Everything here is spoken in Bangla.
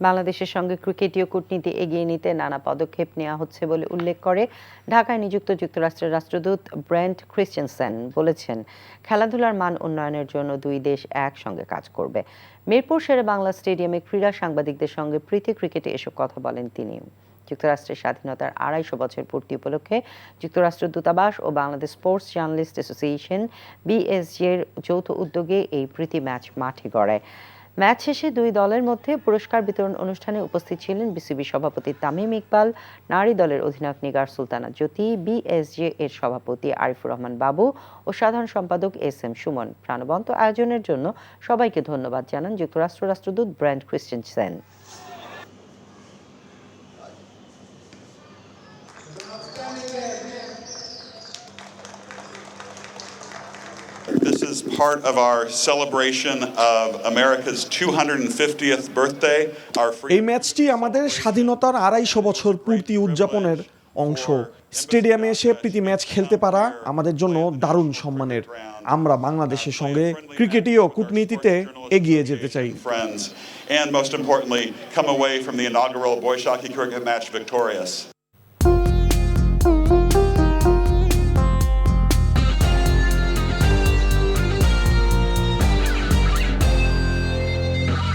বাংলাদেশের সঙ্গে ক্রিকেটীয় কূটনীতি এগিয়ে নিতে নানা পদক্ষেপ নেওয়া হচ্ছে বলে উল্লেখ করে ঢাকায় নিযুক্ত যুক্তরাষ্ট্রের রাষ্ট্রদূত ব্রেন্ট ক্রিশ্চিয়ানসেন বলেছেন, খেলাধুলার মান উন্নয়নের জন্য দুই দেশ একসঙ্গে কাজ করবে। মিরপুর শেরে বাংলা স্টেডিয়ামে ক্রীড়া সাংবাদিকদের সঙ্গে প্রীতি ক্রিকেটে এসব কথা বলেন তিনি। যুক্তরাষ্ট্রের স্বাধীনতার ২৫০ বছর পূর্তি উপলক্ষে যুক্তরাষ্ট্র দূতাবাস ও Bangladesh sports journalist association BSG এর যৌথ উদ্যোগে এই প্রীতি ম্যাচ মাঠে গড়ায়। ম্যাচ শেষে দুই দলের মধ্যে পুরস্কার বিতরণ অনুষ্ঠানে উপস্থিত ছিলেন বিসিবি সভাপতি তামিম ইকবাল, নারী দলের অধিনায়ক নিগার সুলতানা জ্যোতি, বিএসজে এর সভাপতি আরিফুর রহমান বাবু ও সাধারণ সম্পাদক এস এম সুমন। প্রাণবন্ত আয়োজনের জন্য সবাইকে ধন্যবাদ জানান যুক্তরাষ্ট্র রাষ্ট্রদূত ব্রেন্ট Christiansen. This is part of our celebration of America's 250th birthday. এই ম্যাচটি আমাদের স্বাধীনতার ২৫০ বছর পূর্তি উদযাপনের অংশ। স্টেডিয়ামে এসে প্রীতি ম্যাচ খেলতে পারা আমাদের জন্য দারুণ সম্মানের। আমরা বাংলাদেশের সঙ্গে ক্রিকেটীয় কূটনীতিতে এগিয়ে যেতে চাই। And most importantly, come away from the inaugural Boyshaki cricket match victorious.